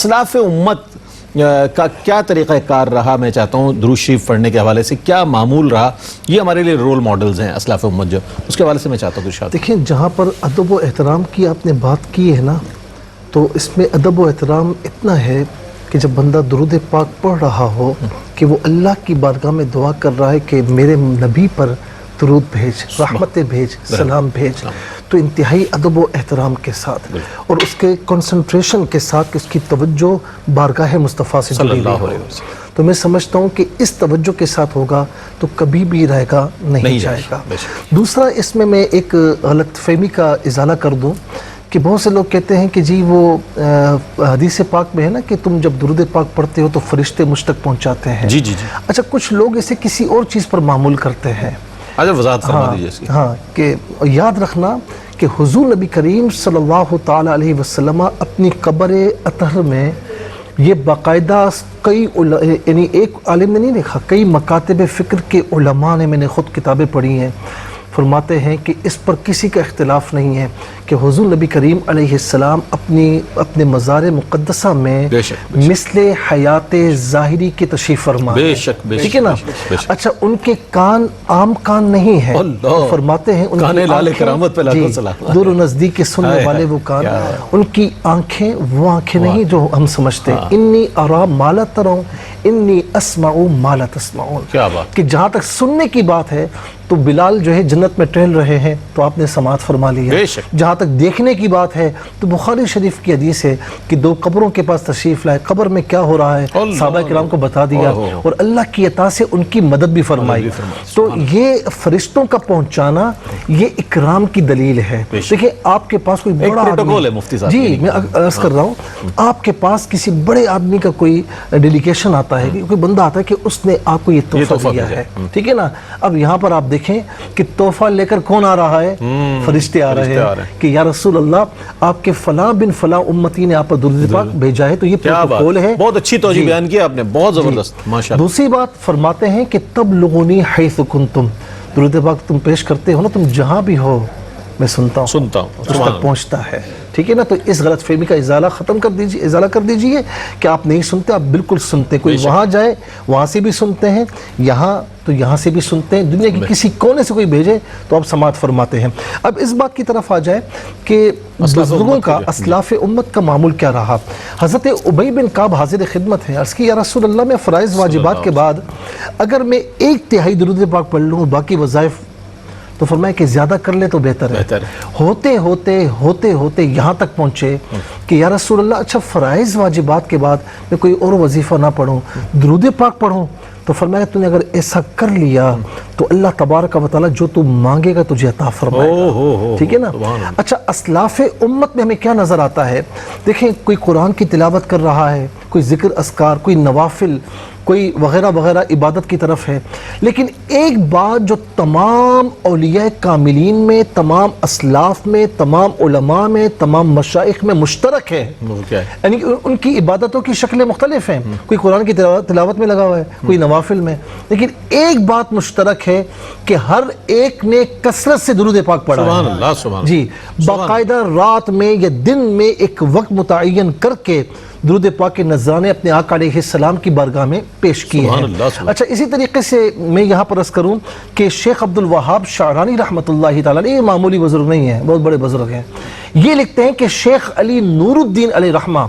اسلاف امت کا کیا طریقہ کار رہا؟ میں چاہتا ہوں درود شریف پڑھنے کے حوالے سے کیا معمول رہا؟ یہ ہمارے لیے رول ماڈلز ہیں اسلاف امت جو، اس کے حوالے سے میں چاہتا ہوں کچھ شاید. دیکھیں جہاں پر ادب و احترام کی آپ نے بات کی ہے نا، تو اس میں ادب و احترام اتنا ہے کہ جب بندہ درود پاک پڑھ رہا ہو کہ وہ اللہ کی بارگاہ میں دعا کر رہا ہے کہ میرے نبی پر درود بھیج، رحمتیں بھیج، سلام بھیج، تو انتہائی ادب و احترام کے ساتھ اور اس کے کنسنٹریشن کے ساتھ کہ اس کی توجہ بارگاہ مصطفیٰ سے جڑی ہوئی ہو. تو میں سمجھتا ہوں کہ اس توجہ کے ساتھ ہوگا تو کبھی بھی رہے گا نہیں جائے گا. دوسرا اس میں ایک غلط فہمی کا ازالہ کر دوں کہ بہت سے لوگ کہتے ہیں کہ جی وہ حدیث پاک میں ہے نا کہ تم جب درود پاک پڑھتے ہو تو فرشتے مجھ تک پہنچاتے ہیں. جی جی جی. اچھا کچھ لوگ اسے کسی اور چیز پر معمول کرتے ہیں. اچھا وضاحت فرما دیجیے اس کی. ہاں کہ یاد رکھنا کہ حضور نبی کریم صلی اللہ تعالی علیہ وسلم اپنی قبر اطہر میں یہ باقاعدہ کئی یعنی ایک عالم نے نہیں دیکھا، کئی مکاتب فکر کے علماء نے، میں نے خود کتابیں پڑھی ہیں، فرماتے ہیں کہ اس پر کسی کا اختلاف نہیں ہے کہ حضور نبی کریم علیہ السلام اپنے مزار مقدسہ میں مثل حیات ظاہری کی تشریف فرما بے شک ٹھیک ہے نا. اچھا ان کے کان عام کان نہیں ہیں، فرماتے ہیں دور و نزدیک کے سننے والے وہ کان، ان کی آنکھیں وہ آنکھیں نہیں جو ہم سمجھتے ہیں. انی ارا ما لا ترون انی اسمع ما لا تسمعون، کہ جہاں تک سننے کی بات ہے تو بلال جو ہے جنت میں ٹہل رہے ہیں تو آپ نے سماعت فرما لیا. جہاں تک دیکھنے کی بات ہے تو بخاری شریف کی حدیث ہے کہ دو قبروں کے پاس تشریف لائے، قبر میں کیا ہو رہا ہے صحابہ کرام کو بتا دیا اور اللہ کی عطا سے ان کی مدد بھی فرمائی. تو یہ فرشتوں کا پہنچانا یہ اکرام کی دلیل ہے. دیکھیں آپ کے پاس کوئی بڑا پروٹوکول ہے مفتی صاحب، جی میں عرض کر رہا ہوں، آپ کے پاس کسی بڑے آدمی کا کوئی ڈیلیگیشن آتا ہے، کوئی بندہ آتا ہے کہ اس نے آپ کو یہ تحفہ دیا ہے، ٹھیک ہے نا. اب یہاں پر آپ دیکھیں کہ تحفہ لے کر کون آ رہا ہے؟ فرشتے آ رہے ہیں کہ یا رسول اللہ آپ کے فلاں بن فلاں امتی نے آپ پر درود پاک بھیجا ہے. تو یہ پروٹوکول ہے. بہت اچھی توجہ بیان کی آپ نے، بہت زبردست ماشاءاللہ. دوسری بات فرماتے ہیں کہ تبلغونی حیث کنتم، درود پاک تم پیش کرتے ہو نا، تم جہاں بھی ہو میں سنتا ہوں اس تک پہنچتا ہے. ٹھیک ہے نا. تو اس غلط فہمی کا ازالہ کر دیجئے کہ آپ نہیں سنتے، آپ بالکل سنتے. کوئی وہاں جائے وہاں سے بھی سنتے ہیں، یہاں تو یہاں سے بھی سنتے ہیں، دنیا کی کسی کونے سے کوئی بھیجے تو آپ سماعت فرماتے ہیں. اب اس بات کی طرف آ جائے کہ بزرگوں کا اسلاف امت کا معمول کیا رہا. حضرت ابی بن کعب حاضر خدمت ہے، عرض کی یا رسول اللہ میں فرائض واجبات کے بعد اگر میں 1/3 درود پاک پڑھ لوں باقی وظائف، تو فرمایا کہ زیادہ کر لے تو بہتر ہے. ہوتے ہوتے یہاں تک پہنچے کہ یا رسول اللہ اچھا فرائض واجبات کے بعد میں کوئی اور وظیفہ نہ پڑھوں، درود پاک پڑھوں. تو فرمایا تو نے اگر ایسا کر لیا تو اللہ تبارک و تعالی جو تو مانگے گا تجھے عطا فرمائے گا. ٹھیک ہے نا. اچھا اسلاف امت میں ہمیں کیا نظر آتا ہے؟ دیکھیں کوئی قرآن کی تلاوت کر رہا ہے، کوئی ذکر اذکار، کوئی نوافل، کوئی وغیرہ وغیرہ عبادت کی طرف ہے. لیکن ایک بات جو تمام اولیاء کاملین میں، تمام اسلاف میں، تمام علماء میں، تمام مشائخ میں مشترک ہے، یعنی ان کی عبادتوں کی شکلیں مختلف ہیں. کوئی قرآن کی تلاوت میں لگا ہوا ہے، کوئی نوافل میں، لیکن ایک بات مشترک ہے کہ ہر ایک نے کثرت سے درود پاک پڑھا ہے. سبحان اللہ. جی باقاعدہ رات میں یا دن میں ایک وقت متعین کر کے درود پاک کے نذرانے اپنے آقا علیہ السلام کی بارگاہ میں پیش کیے ہیں. اچھا اسی طریقے سے میں یہاں پر عرض کروں کہ شیخ عبد الوہاب شعرانی رحمۃ اللہ تعالیٰ، یہ معمولی بزرگ نہیں ہیں، بہت بڑے بزرگ ہیں. یہ لکھتے ہیں کہ شیخ علی نور الدین علیہ رحمہ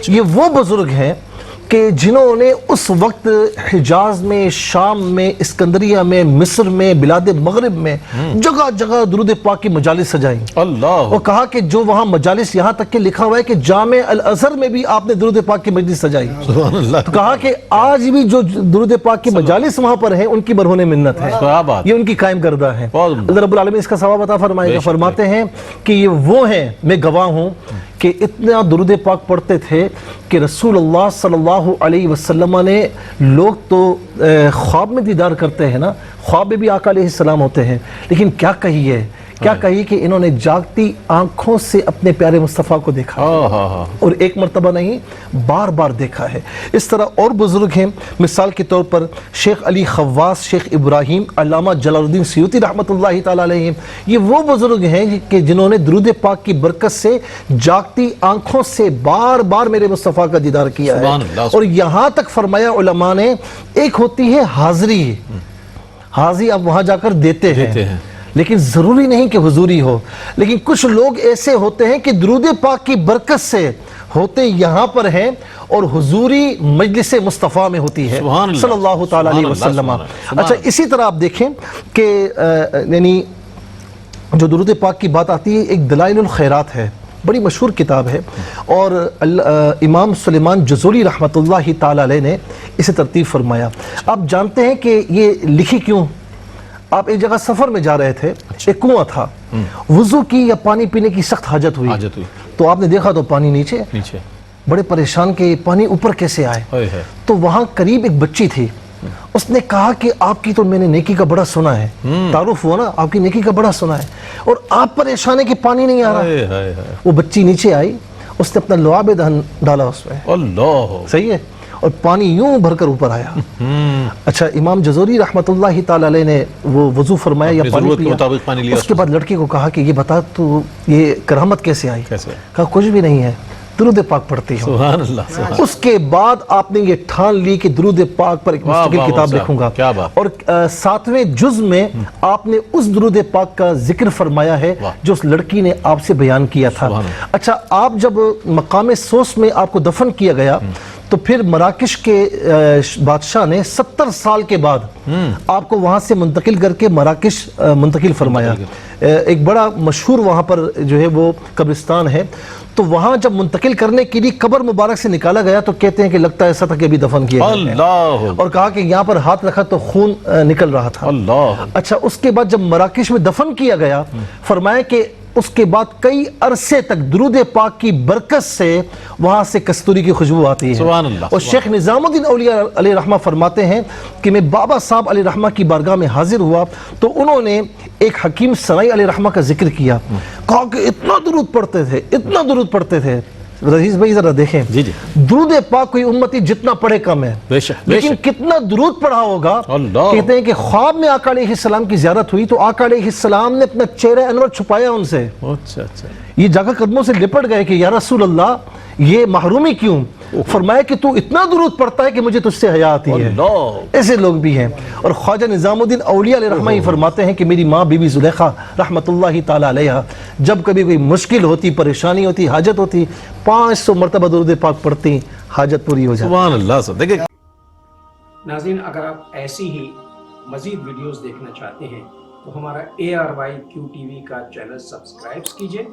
یہ وہ بزرگ ہیں کہ جنہوں نے اس وقت حجاز میں، شام میں، اسکندریہ میں، مصر میں، بلاد مغرب میں جگہ جگہ درود پاک کی مجالس سجائیں. اور کہا کہ جو وہاں مجالس، یہاں تک کہ لکھا ہوا ہے کہ جامع الازہر میں بھی آپ نے درود پاک کی مجلس سجائی. تو کہا کہ آج بھی جو درود پاک کی مجالس وہاں پر ہیں ان کی برہنِ منت ہے، یہ ان کی قائم کردہ ہے. اللہ رب العالمین اس کا ثواب عطا فرمائے گا. فرماتے ہیں کہ یہ وہ ہیں، میں گواہ ہوں کہ اتنا درود پاک پڑھتے تھے کہ رسول اللہ صلی اللہ علیہ وسلم نے، لوگ تو خواب میں دیدار کرتے ہیں نا، خواب میں بھی آقا علیہ السلام ہوتے ہیں، لیکن کیا کہیے کیا کہی کہ انہوں نے جاگتی آنکھوں سے اپنے پیارے مصطفیٰ کو دیکھا اور ایک مرتبہ نہیں بار بار دیکھا ہے. اس طرح اور بزرگ ہیں, مثال کے طور پر شیخ علی خواص, شیخ ابراہیم, علامہ جلال الدین سیوطی رحمۃ اللہ تعالیٰ علیہ. یہ وہ بزرگ ہیں کہ جنہوں نے درود پاک کی برکت سے جاگتی آنکھوں سے بار بار میرے مصطفیٰ کا دیدار کیا ہے. اور یہاں تک فرمایا علماء نے, ایک ہوتی ہے حاضری, حاضری آپ وہاں جا کر دیتے ہیں لیکن ضروری نہیں کہ حضوری ہو. لیکن کچھ لوگ ایسے ہوتے ہیں کہ درود پاک کی برکت سے ہوتے یہاں پر ہیں اور حضوری مجلس مصطفیٰ میں ہوتی ہے صلی اللہ تعالیٰ علیہ وسلم. اچھا اسی طرح آپ دیکھیں کہ یعنی جو درود پاک کی بات آتی ہے, ایک دلائل الخیرات ہے, بڑی مشہور کتاب ہے, اور امام سلیمان جزوری رحمۃ اللہ تعالیٰ علیہ نے اسے ترتیب فرمایا. آپ جانتے ہیں کہ یہ لکھی کیوں؟ آپ ایک جگہ سفر میں جا رہے تھے, ایک کنواں تھا, وضو کی یا پانی پینے کی سخت حاجت ہوئی, تو آپ نے دیکھا تو پانی نیچے, بڑے پریشان کہ پانی اوپر کیسے آئے. تو وہاں قریب ایک بچی تھی, اس نے کہا کہ آپ کی تو میں نے نیکی کا بڑا سنا ہے, تعارف ہوا نا, آپ کی نیکی کا بڑا سنا ہے, اور آپ پریشان ہے کہ پانی نہیں آ رہا. وہ بچی نیچے آئی, اس نے اپنا لعاب دہن ڈالا اس میں, صحیح ہے, اور پانی یوں بھر کر اوپر آیا. اچھا امام جزوری رحمۃ اللہ تعالی علیہ نے وہ وضو فرمایا یا پانی پیا, اس کے بعد لڑکی کو کہا کہ یہ بتا تو یہ کرامت کیسے آئی؟ کہا کچھ بھی نہیں ہے, درود پاک پڑھتی ہوں. سبحان اللہ. اس کے بعد آپ نے یہ ٹھان لی کہ درود پاک پر ایک مستقل کتاب لکھوں گا, اور 7ویں جز میں آپ نے اس درود پاک کا ذکر فرمایا ہے جو اس لڑکی نے آپ سے بیان کیا تھا. اچھا آپ جب مقام سوس میں آپ کو دفن کیا گیا تو پھر مراکش کے بادشاہ نے 70 سال کے بعد آپ کو وہاں سے منتقل کر کے مراکش منتقل فرمایا. ایک بڑا مشہور وہاں پر جو ہے وہ قبرستان ہے, تو وہاں جب منتقل کرنے کے لیے قبر مبارک سے نکالا گیا تو کہتے ہیں کہ لگتا ہے ایسا تھا کہ ابھی دفن کیا گیا, اور کہا کہ یہاں پر ہاتھ رکھا تو خون نکل رہا تھا. اچھا اس کے بعد جب مراکش میں دفن کیا گیا, فرمایا کہ اس کے بعد کئی عرصے تک درود پاک کی برکت سے وہاں سے کستوری کی خوشبو آتی ہے. اور شیخ نظام الدین اولیاء علیہ رحمہ فرماتے ہیں کہ میں بابا صاحب علیہ رحمہ کی بارگاہ میں حاضر ہوا تو انہوں نے ایک حکیم سرائی علیہ رحمہ کا ذکر کیا, کہا کہ اتنا درود پڑھتے تھے, اتنا درود پڑھتے تھے. رئیس بھائی ذرا دیکھیں, درود پاک کوئی امتی جتنا پڑھے کم ہے, لیکن کتنا درود پڑھا ہوگا. کہتے ہیں کہ خواب میں آقا علیہ السلام کی زیارت ہوئی تو آقا علیہ السلام نے اپنا چہرہ انور چھپایا ان سے, یہ جا کر قدموں سے لپٹ گئے کہ یا رسول اللہ یہ محرومی کیوں؟ فرمایا کہ تو اتنا درود پڑھتا ہے کہ مجھے تجھ سے حیا آتی ہے. ایسے لوگ بھی ہیں. اور خواجہ نظام الدین اولیاء علیہ رحمہ ہی فرماتے ہیں کہ میری ماں بی بی زلیخا رحمۃ اللہ تعالی علیہا جب کبھی کوئی مشکل ہوتی, پریشانی ہوتی, حاجت ہوتی, 500 مرتبہ درود پاک پڑھتی, حاجت پوری ہو جاتی. سبحان اللہ. دیکھیں ناظرین, اگر آپ ایسی ہی مزید ویڈیوز دیکھنا چاہتے ہیں تو ہمارا ARYQ کا چینل سبسکرائب کیجئے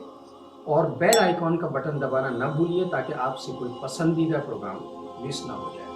اور بیل آئیکن کا بٹن دبانا نہ بھولیے تاکہ آپ سے کوئی پسندیدہ پروگرام مس نہ ہو جائے.